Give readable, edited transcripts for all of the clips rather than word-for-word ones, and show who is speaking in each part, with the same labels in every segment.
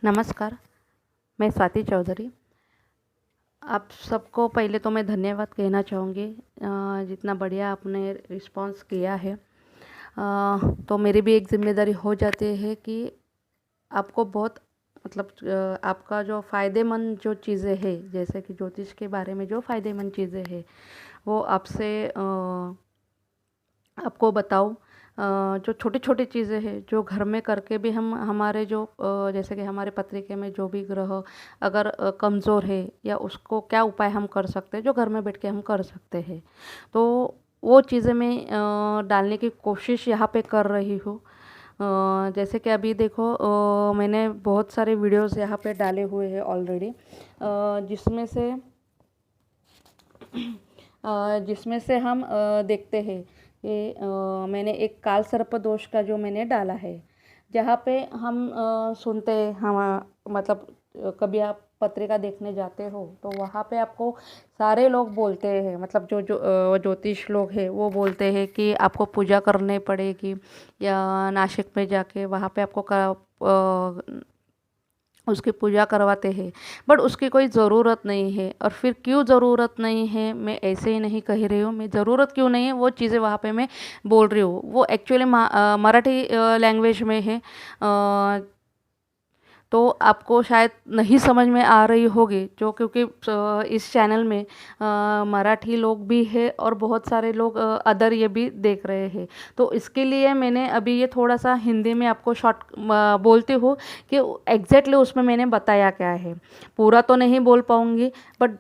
Speaker 1: नमस्कार, मैं स्वाति चौधरी। आप सबको पहले तो मैं धन्यवाद कहना चाहूँगी, जितना बढ़िया आपने रिस्पॉन्स किया है। तो मेरी भी एक ज़िम्मेदारी हो जाती है कि आपको बहुत मतलब आपका जो फ़ायदेमंद जो चीज़ें हैं, जैसे कि ज्योतिष के बारे में जो फ़ायदेमंद चीज़ें हैं, वो आपसे आपको बताऊँ। जो छोटी-छोटी चीज़ें हैं, जो घर में करके भी हम हमारे जो जैसे कि हमारे पत्रिका में जो भी ग्रह अगर कमज़ोर है या उसको क्या उपाय हम कर सकते हैं, जो घर में बैठ के हम कर सकते हैं। तो वो चीज़ें मैं डालने की कोशिश यहाँ पे कर रही हूँ। जैसे कि अभी देखो, मैंने बहुत सारे वीडियोज़ यहाँ पे डाले हुए हैं ऑलरेडी, जिसमें से जिसमें से हम देखते हैं कि मैंने एक काल सर्प दोष का जो मैंने डाला है, जहाँ पे हम सुनते हैं हम मतलब कभी आप पत्रिका देखने जाते हो तो वहाँ पे आपको सारे लोग बोलते हैं, मतलब जो जो ज्योतिष लोग हैं वो बोलते हैं कि आपको पूजा करनी पड़ेगी या नासिक में जाके वहाँ पे आपको उसकी पूजा करवाते हैं। बट उसकी कोई ज़रूरत नहीं है। और फिर क्यों ज़रूरत नहीं है, मैं ऐसे ही नहीं कह रही हूँ। मैं ज़रूरत क्यों नहीं है वो चीज़ें वहाँ पे मैं बोल रही हूँ। वो एक्चुअली मराठी लैंग्वेज में है। तो आपको शायद नहीं समझ में आ रही होगी, जो क्योंकि इस चैनल में मराठी लोग भी है और बहुत सारे लोग अदर ये भी देख रहे हैं। तो इसके लिए मैंने अभी ये थोड़ा सा हिंदी में आपको शॉर्ट बोलती हूँ कि एग्जैक्टली उसमें मैंने बताया क्या है। पूरा तो नहीं बोल पाऊँगी, बट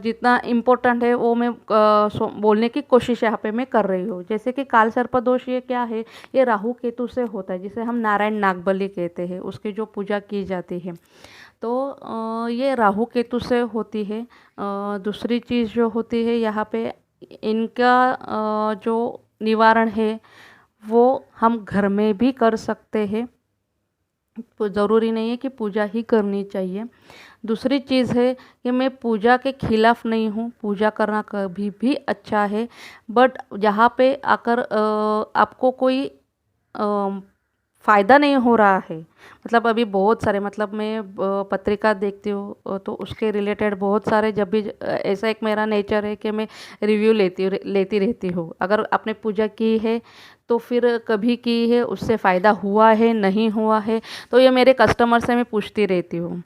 Speaker 1: जितना इम्पोर्टेंट है वो मैं बोलने की कोशिश यहाँ पे मैं कर रही हूँ। जैसे कि काल सर्प दोष ये क्या है, ये राहु केतु से होता है, जिसे हम नारायण नागबली कहते हैं, उसकी जो पूजा की जाती है। तो ये राहु केतु से होती है। दूसरी चीज़ जो होती है यहाँ पे, इनका जो निवारण है वो हम घर में भी कर सकते हैं। तो ज़रूरी नहीं है कि पूजा ही करनी चाहिए। दूसरी चीज़ है कि मैं पूजा के खिलाफ़ नहीं हूँ, पूजा करना कभी भी अच्छा है। बट जहाँ पे आकर आपको कोई फ़ायदा नहीं हो रहा है, मतलब अभी बहुत सारे, मतलब मैं पत्रिका देखती हूँ तो उसके रिलेटेड बहुत सारे, जब भी ऐसा एक मेरा नेचर है कि मैं रिव्यू लेती रहती हूँ। अगर आपने पूजा की है तो फिर कभी की है, उससे फ़ायदा हुआ है नहीं हुआ है, तो ये मेरे कस्टमर से मैं पूछती रहती हूँ।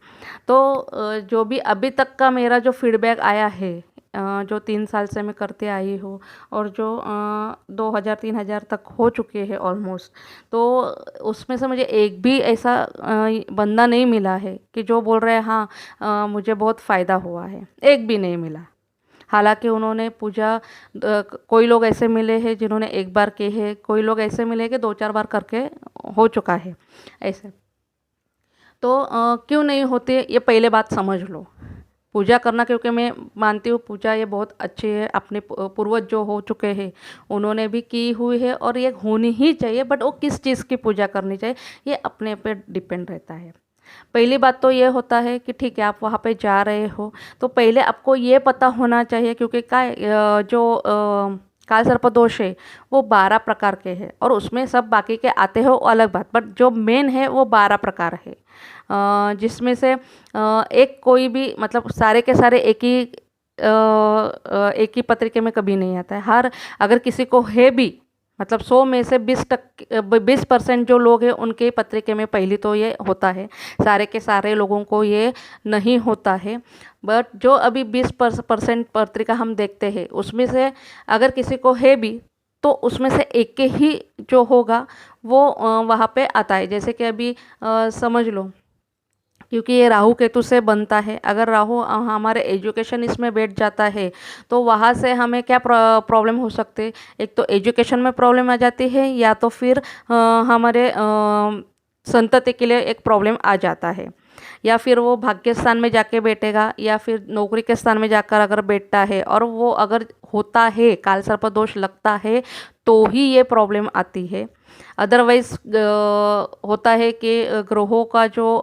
Speaker 1: तो जो भी अभी तक का मेरा जो फीडबैक आया है, जो 3 साल से मैं करते आई हूँ, और जो 2000-3000 तक हो चुके हैं ऑलमोस्ट, तो उसमें से मुझे एक भी ऐसा बंदा नहीं मिला है कि जो बोल रहे हैं हाँ मुझे बहुत फ़ायदा हुआ है। एक भी नहीं मिला। हालांकि उन्होंने पूजा कोई लोग ऐसे मिले हैं जिन्होंने एक बार की है, कोई लोग ऐसे मिले कि 2-4 बार करके हो चुका है ऐसे। तो क्यों नहीं होते, ये पहले बात समझ लो। पूजा करना, क्योंकि मैं मानती हूँ पूजा ये बहुत अच्छी है, अपने पूर्वज जो हो चुके हैं उन्होंने भी की हुई है और ये होनी ही चाहिए। बट वो किस चीज़ की पूजा करनी चाहिए, ये अपने पे डिपेंड रहता है। पहली बात तो ये होता है कि ठीक है, आप वहाँ पे जा रहे हो तो पहले आपको ये पता होना चाहिए, क्योंकि जो काल सर्प दोष है वो 12 प्रकार के हैं, और उसमें सब बाकी के आते हो अलग बात, बट जो मेन है वो 12 प्रकार है। जिसमें से एक कोई भी, मतलब सारे के सारे एक ही पत्रिका में कभी नहीं आता है। हर अगर किसी को है भी, मतलब 100 में से 20% जो लोग हैं उनके पत्रिका में पहली तो ये होता है, सारे के सारे लोगों को ये नहीं होता है। बट जो अभी 20% पत्रिका हम देखते हैं उसमें से अगर किसी को है भी, तो उसमें से एक के ही जो होगा वो वहाँ पे आता है। जैसे कि अभी समझ लो, क्योंकि ये राहु केतु से बनता है। अगर राहु हमारे एजुकेशन इसमें बैठ जाता है तो वहाँ से हमें क्या प्रॉब्लम हो सकते हैं। एक तो एजुकेशन में प्रॉब्लम आ जाती है, या तो फिर हमारे संतति के लिए एक प्रॉब्लम आ जाता है, या फिर वो भाग्य स्थान में जाके बैठेगा, या फिर नौकरी के स्थान में जाकर अगर बैठता है और वो अगर होता है, काल सर्प दोष लगता है, तो ही ये प्रॉब्लम आती है। अदरवाइज होता है कि ग्रहों का जो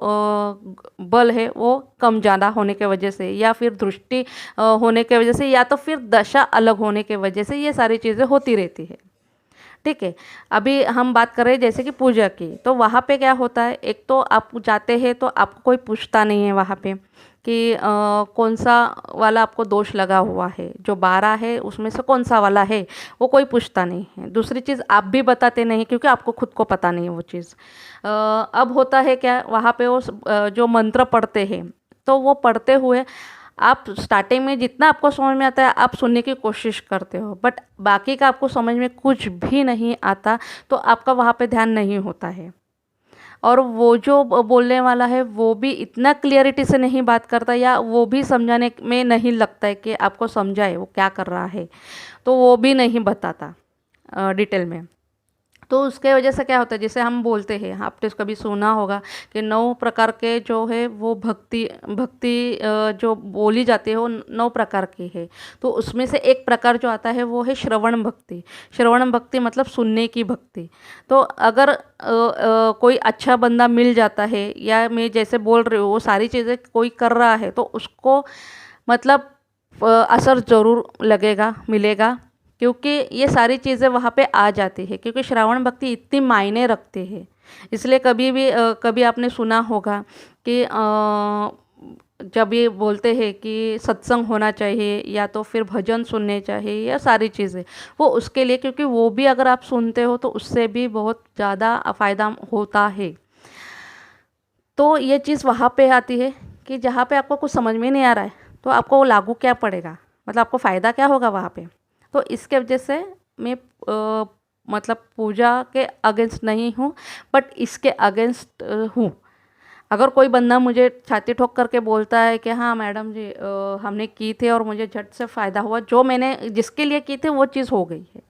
Speaker 1: बल है वो कम ज़्यादा होने के वजह से, या फिर दृष्टि होने के वजह से, या तो फिर दशा अलग होने के वजह से ये सारी चीज़ें होती रहती है। ठीक है। अभी हम बात कर रहे हैं जैसे कि पूजा की, तो वहाँ पे क्या होता है, एक तो आप जाते हैं तो आपको कोई पूछता नहीं है वहाँ पे कि कौन सा वाला आपको दोष लगा हुआ है, जो 12 है उसमें से कौन सा वाला है, वो कोई पूछता नहीं है। दूसरी चीज़, आप भी बताते नहीं क्योंकि आपको खुद को पता नहीं है वो चीज़। अब होता है क्या, वहाँ पे वो जो मंत्र पढ़ते हैं, तो वो पढ़ते हुए आप स्टार्टिंग में जितना आपको समझ में आता है आप सुनने की कोशिश करते हो, बट बाकी का आपको समझ में कुछ भी नहीं आता, तो आपका वहाँ पे ध्यान नहीं होता है। और वो जो बोलने वाला है वो भी इतना क्लियरिटी से नहीं बात करता, या वो भी समझाने में नहीं लगता है कि आपको समझाए वो क्या कर रहा है, तो वो भी नहीं बताता डिटेल में। तो उसके वजह से क्या होता है, जैसे हम बोलते हैं, आपने कभी सुना होगा कि 9 प्रकार के जो है वो भक्ति भक्ति जो बोली जाती है वो 9 प्रकार की है। तो उसमें से एक प्रकार जो आता है वो है श्रवण भक्ति। श्रवण भक्ति मतलब सुनने की भक्ति। तो अगर कोई अच्छा बंदा मिल जाता है, या मैं जैसे बोल रही हूँ वो सारी चीज़ें कोई कर रहा है, तो उसको मतलब असर ज़रूर लगेगा, मिलेगा, क्योंकि ये सारी चीज़ें वहाँ पे आ जाती है, क्योंकि श्रावण भक्ति इतनी मायने रखती है। इसलिए कभी भी कभी आपने सुना होगा कि जब ये बोलते हैं कि सत्संग होना चाहिए या तो फिर भजन सुनने चाहिए या सारी चीज़ें, वो उसके लिए, क्योंकि वो भी अगर आप सुनते हो तो उससे भी बहुत ज़्यादा फ़ायदा होता है। तो ये चीज़ वहाँ पे आती है कि जहाँ पे आपको कुछ समझ में नहीं आ रहा है, तो आपको वो लागू क्या पड़ेगा, मतलब आपको फ़ायदा क्या होगा वहाँ पे। तो इसके वजह से मैं मतलब पूजा के अगेंस्ट नहीं हूँ, बट इसके अगेंस्ट हूँ। अगर कोई बंदा मुझे छाती ठोक करके बोलता है कि हाँ मैडम जी हमने की थी और मुझे झट से फ़ायदा हुआ, जो मैंने जिसके लिए की थी वो चीज़ हो गई है,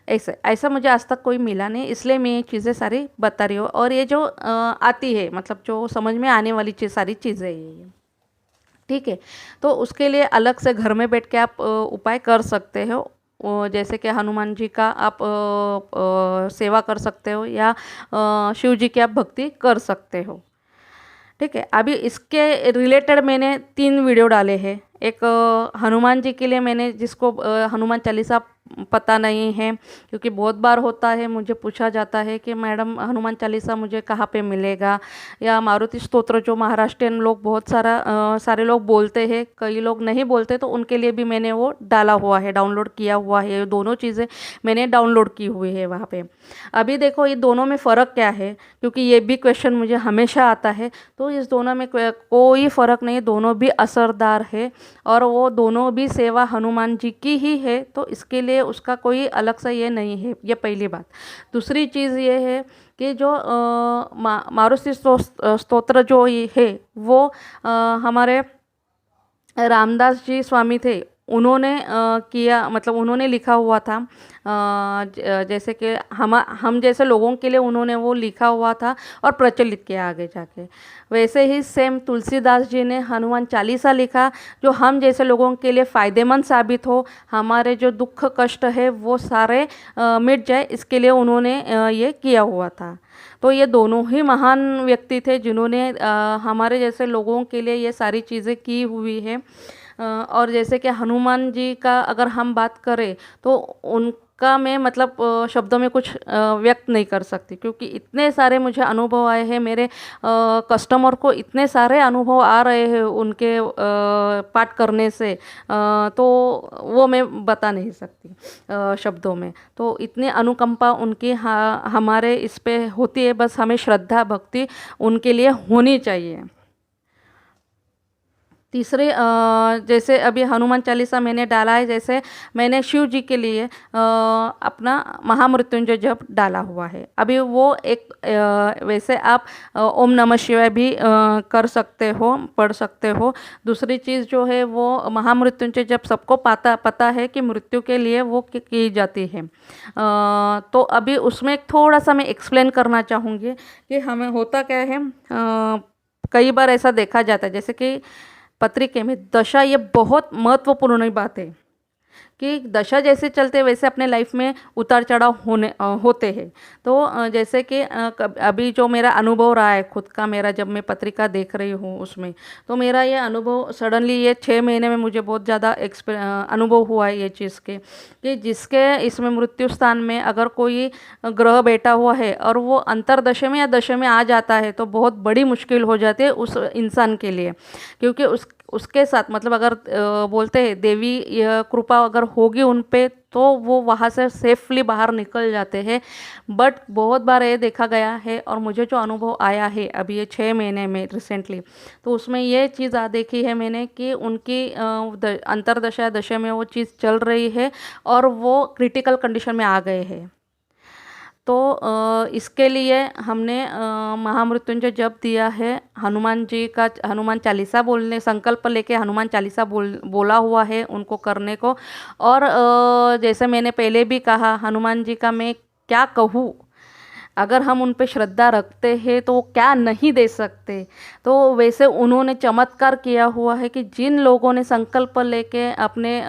Speaker 1: ऐसा ऐसा मुझे आज तक कोई मिला नहीं, इसलिए मैं ये चीज़ें सारी बता रही हूँ। और ये जो आती है, मतलब जो समझ में आने वाली चीज़, सारी चीज़ें ये, ठीक है। तो उसके लिए अलग से घर में बैठ के आप उपाय कर सकते हो। जैसे कि हनुमान जी का आप सेवा कर सकते हो, या शिव जी की आप भक्ति कर सकते हो, ठीक है। अभी इसके रिलेटेड मैंने 3 वीडियो डाले हैं। एक हनुमान जी के लिए मैंने, जिसको हनुमान चालीसा पता नहीं है, क्योंकि बहुत बार होता है मुझे पूछा जाता है कि मैडम हनुमान चालीसा मुझे कहाँ पे मिलेगा, या मारुति स्तोत्र जो महाराष्ट्रियन लोग बहुत सारे लोग बोलते हैं, कई लोग नहीं बोलते, तो उनके लिए भी मैंने वो डाला हुआ है, डाउनलोड किया हुआ है। ये दोनों चीज़ें मैंने डाउनलोड की हुई है वहाँ पे। अभी देखो ये दोनों में फ़र्क क्या है, क्योंकि ये भी क्वेश्चन मुझे हमेशा आता है। तो इस दोनों में कोई फ़र्क नहीं, दोनों भी असरदार है, और वो दोनों भी सेवा हनुमान जी की ही है, तो इसके लिए उसका कोई अलग सा ये नहीं है। ये पहली बात। दूसरी चीज़ ये है कि जो मारुति स्तोत्र जो ये है वो हमारे रामदास जी स्वामी थे, उन्होंने किया, मतलब उन्होंने लिखा हुआ था। जैसे कि हम जैसे लोगों के लिए उन्होंने वो लिखा हुआ था और प्रचलित किया आगे जाके। वैसे ही सेम तुलसीदास जी ने हनुमान चालीसा लिखा, जो हम जैसे लोगों के लिए फ़ायदेमंद साबित हो, हमारे जो दुख कष्ट है वो सारे मिट जाए, इसके लिए उन्होंने ये किया हुआ था। तो ये दोनों ही महान व्यक्ति थे जिन्होंने हमारे जैसे लोगों के लिए ये सारी चीज़ें की हुई है। और जैसे कि हनुमान जी का अगर हम बात करें, तो उनका मैं मतलब शब्दों में कुछ व्यक्त नहीं कर सकती, क्योंकि इतने सारे मुझे अनुभव आए हैं, मेरे कस्टमर को इतने सारे अनुभव आ रहे हैं उनके पाठ करने से, तो वो मैं बता नहीं सकती शब्दों में। तो इतनी अनुकंपा उनकी हमारे इस पे होती है, बस हमें श्रद्धा भक्ति उनके लिए होनी चाहिए। तीसरे जैसे अभी हनुमान चालीसा मैंने डाला है, जैसे मैंने शिव जी के लिए अपना महामृत्युंजय जप डाला हुआ है। अभी वो एक वैसे आप ओम नमः शिवाय भी कर सकते हो, पढ़ सकते हो। दूसरी चीज़ जो है वो महामृत्युंजय जप सबको पता है कि मृत्यु के लिए वो की जाती है। तो अभी उसमें थोड़ा सा मैं एक्सप्लेन करना चाहूँगी कि हमें होता क्या है। कई बार ऐसा देखा जाता है, जैसे कि पत्रिके में दशा, ये बहुत महत्वपूर्ण बात है। कि दशा जैसे चलते वैसे अपने लाइफ में उतार चढ़ाव होते हैं। तो जैसे कि अभी जो मेरा अनुभव रहा है खुद का, मेरा जब मैं पत्रिका देख रही हूँ उसमें, तो मेरा ये अनुभव सडनली ये 6 महीने में मुझे बहुत ज़्यादा अनुभव हुआ है ये चीज़ के, कि जिसके इसमें मृत्यु स्थान में अगर कोई ग्रह बैठा हुआ है और वो अंतरदशा में या दशा में आ जाता है तो बहुत बड़ी मुश्किल हो जाती है उस इंसान के लिए। क्योंकि उसके साथ मतलब अगर बोलते हैं देवी कृपा अगर होगी उन पे तो वो वहाँ से सेफली बाहर निकल जाते हैं। बट बहुत बार ये देखा गया है और मुझे जो अनुभव आया है अभी ये 6 महीने में रिसेंटली, तो उसमें ये चीज़ देखी है मैंने कि उनकी अंतरदशा दशा में वो चीज़ चल रही है और वो क्रिटिकल कंडीशन में आ गए हैं। तो इसके लिए हमने महामृत्युंजय जप दिया है, हनुमान जी का हनुमान चालीसा बोलने संकल्प लेके हनुमान चालीसा बोला हुआ है उनको करने को। और जैसे मैंने पहले भी कहा, हनुमान जी का मैं क्या कहूँ, अगर हम उन पे श्रद्धा रखते हैं तो वो क्या नहीं दे सकते। तो वैसे उन्होंने चमत्कार किया हुआ है कि जिन लोगों ने संकल्प लेके अपने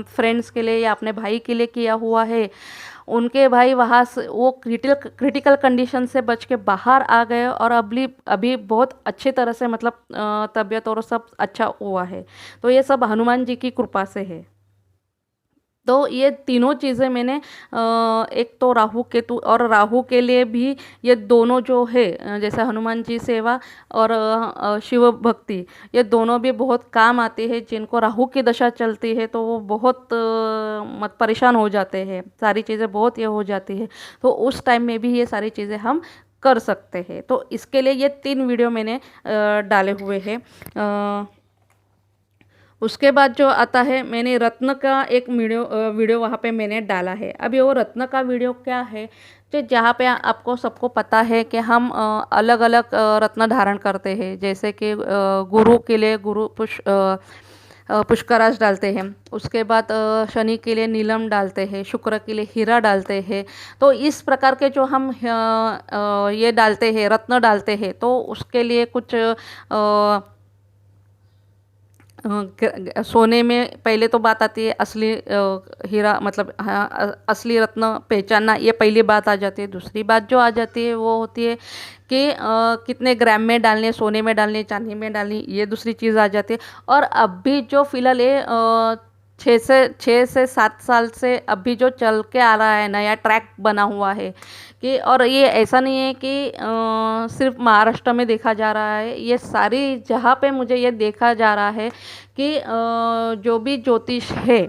Speaker 1: फ्रेंड्स के लिए या अपने भाई के लिए किया हुआ है, उनके भाई वहाँ से वो क्रिटिकल कंडीशन से बच के बाहर आ गए और अभी अभी बहुत अच्छी तरह से मतलब तबीयत और सब अच्छा हुआ है। तो ये सब हनुमान जी की कृपा से है। तो ये तीनों चीज़ें मैंने एक तो राहु केतु, और राहु के लिए भी ये दोनों जो है जैसे हनुमान जी सेवा और शिव भक्ति, ये दोनों भी बहुत काम आती है। जिनको राहु की दशा चलती है तो वो बहुत मत परेशान हो जाते हैं, सारी चीज़ें बहुत ये हो जाती है। तो उस टाइम में भी ये सारी चीज़ें हम कर सकते हैं। तो इसके लिए ये 3 वीडियो मैंने डाले हुए हैं। उसके बाद जो आता है, मैंने रत्न का एक वीडियो वहाँ पे मैंने डाला है। अभी वो रत्न का वीडियो क्या है, जो जहाँ पे आपको सबको पता है कि हम अलग अलग रत्न धारण करते हैं। जैसे कि गुरु के लिए पुष्कराज डालते हैं, उसके बाद शनि के लिए नीलम डालते हैं, शुक्र के लिए हीरा डालते हैं। तो इस प्रकार के जो हम ये डालते हैं, रत्न डालते हैं, तो उसके लिए कुछ सोने में पहले तो बात आती है असली हीरा, मतलब हाँ, असली रत्न पहचानना, ये पहली बात आ जाती है। दूसरी बात जो आ जाती है वो होती है कि कितने ग्राम में डालने, सोने में डालने, चांदी में डालनी, ये दूसरी चीज़ आ जाती है। और अभी जो फिलहाल ये 6 से 7 साल से अभी जो चल के आ रहा है, नया ट्रैक बना हुआ है कि, और ये ऐसा नहीं है कि सिर्फ महाराष्ट्र में देखा जा रहा है, ये सारी जहाँ पे मुझे ये देखा जा रहा है कि जो भी ज्योतिष है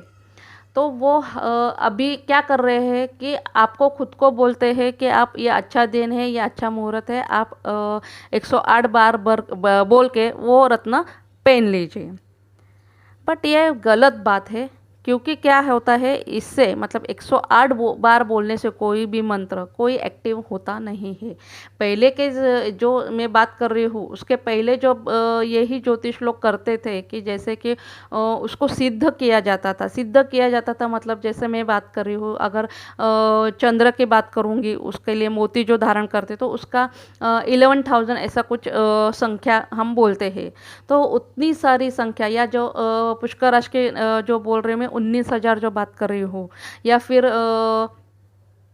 Speaker 1: तो वो अभी क्या कर रहे हैं कि आपको खुद को बोलते हैं कि आप ये अच्छा दिन है, ये अच्छा मुहूर्त है, आप 108 बार बोल के वो रत्न पहन लीजिए। बट ये गलत बात है, क्योंकि क्या होता है इससे, मतलब 108 बार बोलने से कोई भी मंत्र कोई एक्टिव होता नहीं है। पहले के जो मैं बात कर रही हूँ, उसके पहले जो यही ज्योतिष लोग करते थे कि जैसे कि उसको सिद्ध किया जाता था। सिद्ध किया जाता था मतलब जैसे मैं बात कर रही हूँ, अगर चंद्र की बात करूँगी, उसके लिए मोती जो धारण करते तो उसका 11,000 ऐसा कुछ संख्या हम बोलते हैं। तो उतनी सारी संख्या, या जो पुष्कर राशि के जो बोल रही हूँ मैं 19,000 जो बात कर रही हूँ, या फिर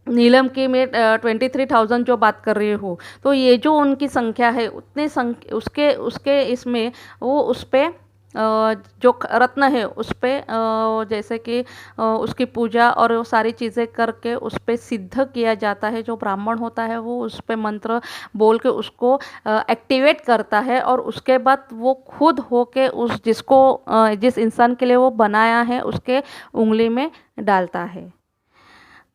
Speaker 1: नीलम की मैं 23,000 जो बात कर रही हूँ, तो ये जो उनकी संख्या है उतने उसके उसके इसमें वो उस पर जो रत्न है उस पर जैसे कि उसकी पूजा और वो सारी चीज़ें करके उस पर सिद्ध किया जाता है। जो ब्राह्मण होता है वो उस पर मंत्र बोल के उसको एक्टिवेट करता है, और उसके बाद वो खुद होके उस जिस इंसान के लिए वो बनाया है उसके उंगली में डालता है।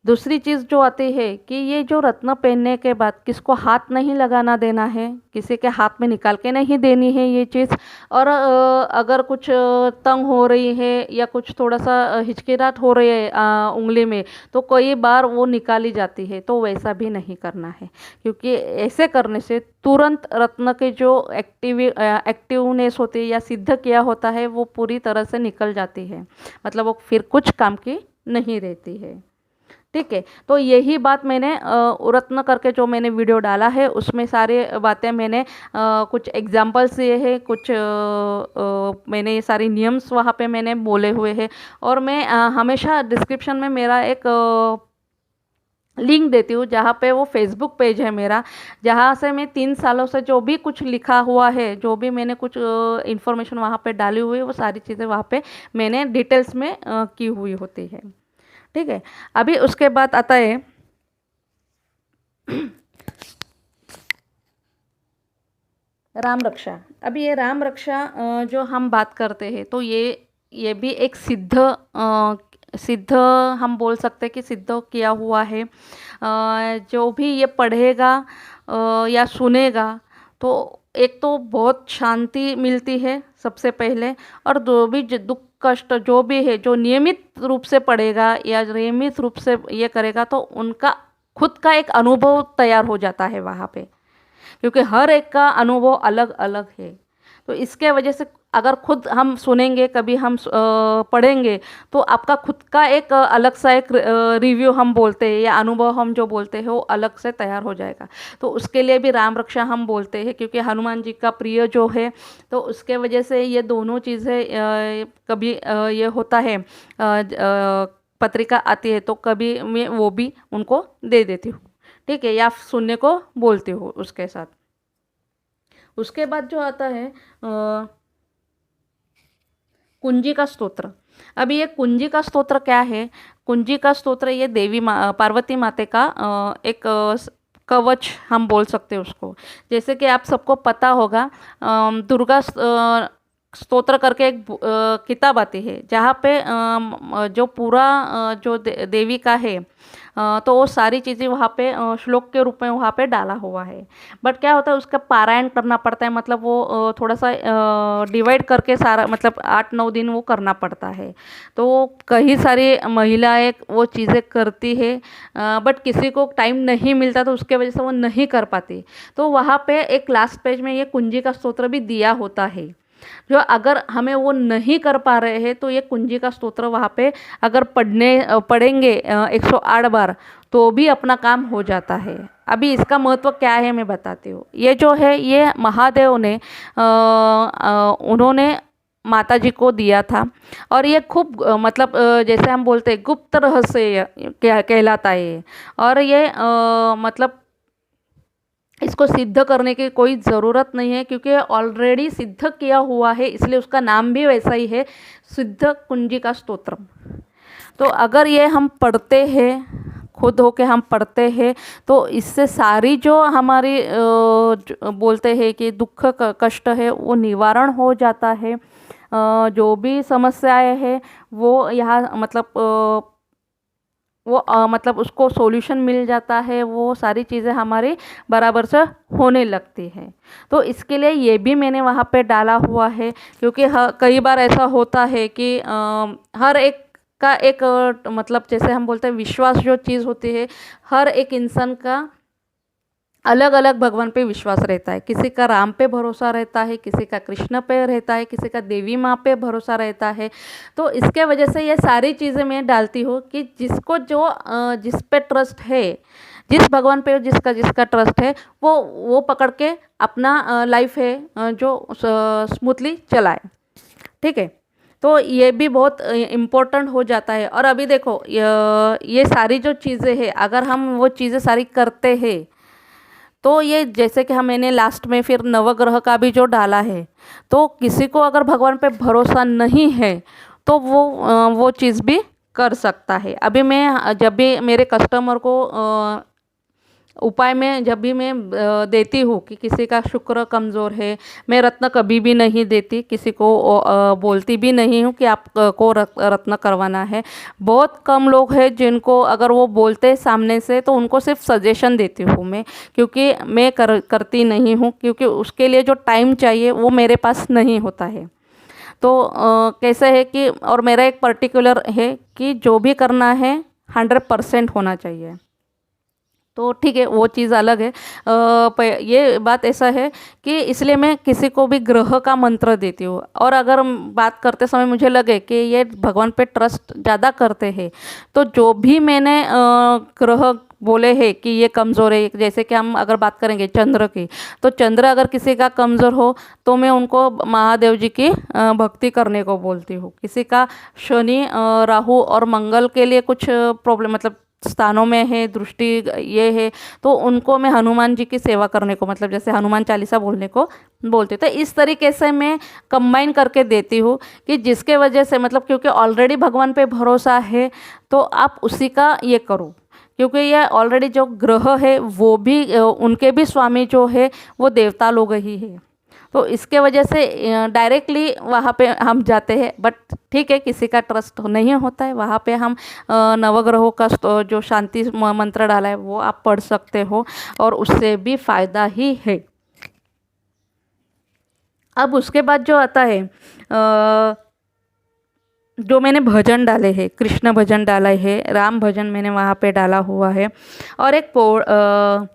Speaker 1: दूसरी चीज़ जो आती है कि ये जो रत्न पहनने के बाद किसको हाथ नहीं लगाना देना है, किसी के हाथ में निकाल के नहीं देनी है ये चीज़। और अगर कुछ तंग हो रही है या कुछ थोड़ा सा हिचकिचाहट हो रही है उंगली में, तो कई बार वो निकाली जाती है, तो वैसा भी नहीं करना है। क्योंकि ऐसे करने से तुरंत रत्न के जो एक्टिवनेस होती है या सिद्ध किया होता है वो पूरी तरह से निकल जाती है, मतलब वो फिर कुछ काम की नहीं रहती है। ठीक है। तो यही बात मैंने रत्न करके जो मैंने वीडियो डाला है उसमें सारी बातें मैंने कुछ एग्जांपल्स ये है, कुछ मैंने ये सारी नियम्स वहाँ पे मैंने बोले हुए हैं। और मैं हमेशा डिस्क्रिप्शन में मेरा एक लिंक देती हूँ जहाँ पे वो फेसबुक पेज है मेरा, जहाँ से मैं 3 सालों से जो भी कुछ लिखा हुआ है, जो भी मैंने कुछ इन्फॉर्मेशन वहाँ पे डाली हुई है, वो सारी चीज़ें वहाँ पे मैंने डिटेल्स में की हुई होती है। ठीक है। अभी उसके बाद आता है राम रक्षा। अभी ये राम रक्षा जो हम बात करते हैं तो ये भी एक सिद्ध हम बोल सकते हैं कि सिद्ध किया हुआ है। जो भी ये पढ़ेगा या सुनेगा तो एक तो बहुत शांति मिलती है सबसे पहले, और जो भी दुख कष्ट जो भी है, जो नियमित रूप से पढ़ेगा या नियमित रूप से ये करेगा तो उनका खुद का एक अनुभव तैयार हो जाता है वहाँ पे, क्योंकि हर एक का अनुभव अलग अलग है। तो इसके वजह से अगर खुद हम सुनेंगे, कभी हम पढ़ेंगे, तो आपका खुद का एक अलग सा एक रिव्यू हम बोलते हैं या अनुभव हम जो बोलते हैं वो अलग से तैयार हो जाएगा। तो उसके लिए भी राम रक्षा हम बोलते हैं, क्योंकि हनुमान जी का प्रिय जो है, तो उसके वजह से ये दोनों चीज़ें कभी ये होता है, पत्रिका आती है तो कभी मैं वो भी उनको दे देती हूँ। ठीक है, या सुनने को बोलती हूँ उसके साथ। उसके बाद जो आता है कुंजी का स्तोत्र। अभी ये कुंजी का स्तोत्र क्या है? कुंजी का स्तोत्र ये पार्वती माते का एक कवच हम बोल सकते हैं उसको। जैसे कि आप सबको पता होगा, दुर्गा स्तोत्र करके एक किताब आती है जहाँ पे जो पूरा जो देवी का है, तो वो सारी चीज़ें वहाँ पे श्लोक के रूप में वहाँ पे डाला हुआ है। बट क्या होता है, उसका पारायण करना पड़ता है, मतलब वो थोड़ा सा डिवाइड करके सारा, मतलब 8-9 दिन वो करना पड़ता है। तो कई सारी महिलाएं वो चीज़ें करती है, बट किसी को टाइम नहीं मिलता तो उसके वजह से वो नहीं कर पाती। तो वहाँ पे एक लास्ट पेज में ये कुंजी का स्तोत्र भी दिया होता है, जो अगर हमें वो नहीं कर पा रहे हैं तो ये कुंजी का स्तोत्र वहाँ पे अगर पढ़ेंगे 108 बार तो भी अपना काम हो जाता है। अभी इसका महत्व क्या है मैं बताती हूँ। ये जो है ये महादेव ने उन्होंने माता जी को दिया था, और ये खूब मतलब जैसे हम बोलते हैं गुप्त रहस्य कहलाता है ये। और ये मतलब इसको सिद्ध करने की कोई ज़रूरत नहीं है, क्योंकि ऑलरेडी सिद्ध किया हुआ है, इसलिए उसका नाम भी वैसा ही है, सिद्ध कुंजी का स्तोत्र। तो अगर ये हम पढ़ते हैं, खुद होके हम पढ़ते हैं, तो इससे सारी जो हमारी बोलते हैं कि दुख कष्ट है वो निवारण हो जाता है। जो भी समस्याएं हैं वो यहाँ मतलब वो मतलब उसको सॉल्यूशन मिल जाता है, वो सारी चीज़ें हमारी बराबर से होने लगती हैं। तो इसके लिए ये भी मैंने वहाँ पे डाला हुआ है, क्योंकि कई बार ऐसा होता है कि हर एक का एक मतलब जैसे हम बोलते हैं विश्वास जो चीज़ होती है, हर एक इंसान का अलग अलग भगवान पे विश्वास रहता है। किसी का राम पे भरोसा रहता है, किसी का कृष्ण पे रहता है, किसी का देवी माँ पे भरोसा रहता है। तो इसके वजह से ये सारी चीज़ें मैं डालती हूँ कि जिसको जो जिस पे ट्रस्ट है, जिस भगवान पे जिसका जिसका ट्रस्ट है, वो पकड़ के अपना लाइफ है जो स्मूथली चलाए। ठीक है। तो ये भी बहुत इम्पोर्टेंट हो जाता है। और अभी देखो ये सारी जो चीज़ें हैं, अगर हम वो चीज़ें सारी करते हैं तो ये जैसे कि हम मैंने लास्ट में फिर नवग्रह का भी जो डाला है, तो किसी को अगर भगवान पे भरोसा नहीं है तो वो चीज़ भी कर सकता है। अभी मैं जब भी मेरे कस्टमर को उपाय में जब भी मैं देती हूँ कि किसी का शुक्र कमज़ोर है, मैं रत्न कभी भी नहीं देती, किसी को बोलती भी नहीं हूँ कि आप को रत्न करवाना है। बहुत कम लोग हैं जिनको अगर वो बोलते हैं सामने से तो उनको सिर्फ सजेशन देती हूँ मैं, क्योंकि मैं करती नहीं हूँ, क्योंकि उसके लिए जो टाइम चाहिए वो मेरे पास नहीं होता है। तो कैसे है कि और मेरा एक पर्टिकुलर है कि जो भी करना है 100% होना चाहिए। तो ठीक है, वो चीज़ अलग है। ये बात ऐसा है कि इसलिए मैं किसी को भी ग्रह का मंत्र देती हूँ, और अगर बात करते समय मुझे लगे कि ये भगवान पे ट्रस्ट ज़्यादा करते हैं, तो जो भी मैंने ग्रह बोले हैं कि ये कमज़ोर है, जैसे कि हम अगर बात करेंगे चंद्र की, तो चंद्र अगर किसी का कमज़ोर हो तो मैं उनको महादेव जी की भक्ति करने को बोलती हूँ। किसी का शनि, राहु और मंगल के लिए कुछ प्रॉब्लम मतलब स्थानों में है, दृष्टि ये है, तो उनको मैं हनुमान जी की सेवा करने को, मतलब जैसे हनुमान चालीसा बोलने को बोलती हूँ। तो इस तरीके से मैं कंबाइन करके देती हूँ कि जिसके वजह से मतलब, क्योंकि ऑलरेडी भगवान पे भरोसा है तो आप उसी का ये करो, क्योंकि ये ऑलरेडी जो ग्रह है वो भी उनके भी स्वामी जो है वो देवता लोग ही है। तो इसके वजह से डायरेक्टली वहाँ पे हम जाते हैं, बट ठीक है, किसी का ट्रस्ट नहीं होता है, वहाँ पे हम नवग्रहों का जो शांति मंत्र डाला है वो आप पढ़ सकते हो, और उससे भी फ़ायदा ही है। अब उसके बाद जो आता है, जो मैंने भजन डाले हैं, कृष्ण भजन डाला है, राम भजन मैंने वहाँ पे डाला हुआ है, और एक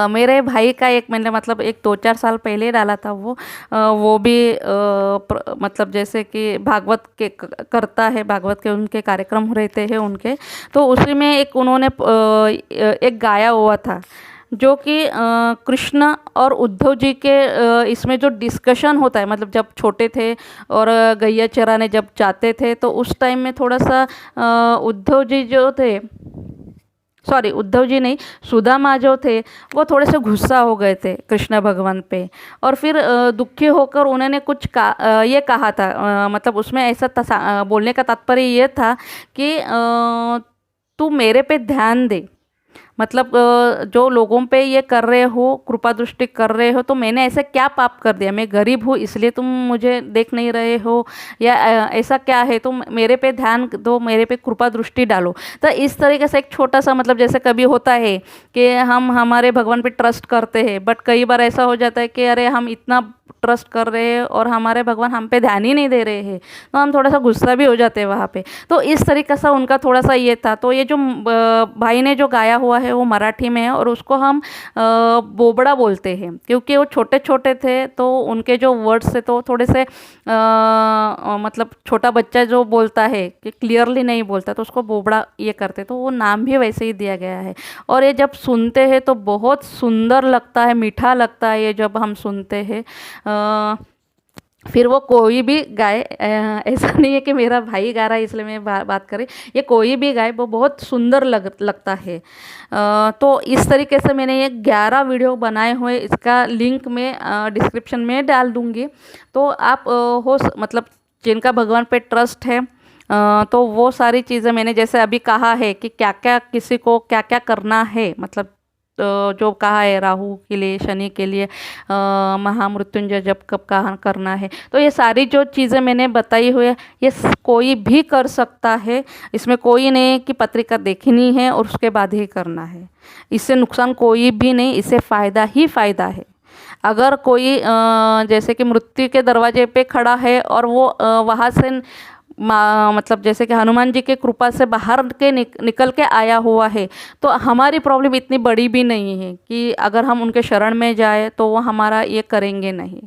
Speaker 1: मेरे भाई का एक मैंने मतलब एक 2-4 साल पहले डाला था वो भी मतलब जैसे कि भागवत के करता है, भागवत के उनके कार्यक्रम रहते हैं उनके, तो उसी में एक उन्होंने एक गाया हुआ था जो कि कृष्ण और उद्धव जी के इसमें जो डिस्कशन होता है, मतलब जब छोटे थे और गैया चराने जब जाते थे, तो उस टाइम में थोड़ा सा उद्धव जी जो थे, सॉरी उद्धव जी नहीं, सुदामा जो थे वो थोड़े से गुस्सा हो गए थे कृष्ण भगवान पे, और फिर दुखी होकर उन्होंने कुछ ये कहा था, मतलब उसमें ऐसा बोलने का तात्पर्य ये था कि तू मेरे पे ध्यान दे, मतलब जो लोगों पे ये कर रहे हो, कृपा दृष्टि कर रहे हो, तो मैंने ऐसा क्या पाप कर दिया, मैं गरीब हूँ इसलिए तुम मुझे देख नहीं रहे हो, या ऐसा क्या है, तुम मेरे पे ध्यान दो, मेरे पे कृपा दृष्टि डालो। तो इस तरीके से एक छोटा सा मतलब जैसे कभी होता है कि हम हमारे भगवान पे ट्रस्ट करते हैं, बट कई बार ऐसा हो जाता है कि अरे हम इतना ट्रस्ट कर रहे हैं और हमारे भगवान हम पे ध्यान ही नहीं दे रहे हैं, तो हम थोड़ा सा गुस्सा भी हो जाते हैं वहाँ पे। तो इस तरीके से उनका थोड़ा सा ये था। तो ये जो भाई ने जो गाया हुआ है वो मराठी में है, और उसको हम बोबड़ा बोलते हैं, क्योंकि वो छोटे छोटे थे तो उनके जो वर्ड्स थे तो थोड़े से मतलब छोटा बच्चा जो बोलता है कि क्लियरली नहीं बोलता, तो उसको बोबड़ा ये करते, तो वो नाम भी वैसे ही दिया गया है। और ये जब सुनते हैं तो बहुत सुंदर लगता है, मीठा लगता है ये जब हम सुनते हैं। फिर वो कोई भी गाए, ऐसा नहीं है कि मेरा भाई गा रहा है इसलिए मैं बात करें, ये कोई भी गाए वो बहुत सुंदर लगता है। तो इस तरीके से मैंने ये 11 वीडियो बनाए हुए, इसका लिंक मैं डिस्क्रिप्शन में डाल दूँगी। तो आप मतलब जिनका भगवान पे ट्रस्ट है, तो वो सारी चीज़ें मैंने जैसे अभी कहा है कि क्या क्या किसी को क्या क्या करना है, मतलब जो कहा है राहु के लिए, शनि के लिए महामृत्युंजय जप कब कहाँ करना है, तो ये सारी जो चीज़ें मैंने बताई हुई है ये कोई भी कर सकता है। इसमें कोई नहीं कि पत्रिका देखनी है और उसके बाद ही करना है, इससे नुकसान कोई भी नहीं, इससे फ़ायदा ही फ़ायदा है। अगर कोई जैसे कि मृत्यु के दरवाजे पे खड़ा है और वो वहाँ से मतलब जैसे कि हनुमान जी के कृपा से बाहर के निकल के आया हुआ है, तो हमारी प्रॉब्लम इतनी बड़ी भी नहीं है कि अगर हम उनके शरण में जाए तो वो हमारा ये करेंगे नहीं।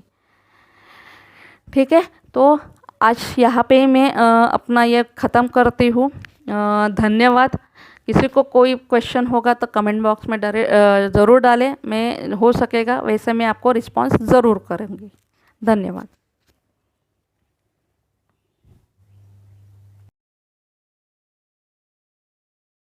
Speaker 1: ठीक है, तो आज यहाँ पे मैं अपना ये ख़त्म करती हूँ। धन्यवाद। किसी को कोई क्वेश्चन होगा तो कमेंट बॉक्स में ज़रूर डालें, मैं हो सकेगा वैसे मैं आपको रिस्पॉन्स ज़रूर करूँगी। धन्यवाद।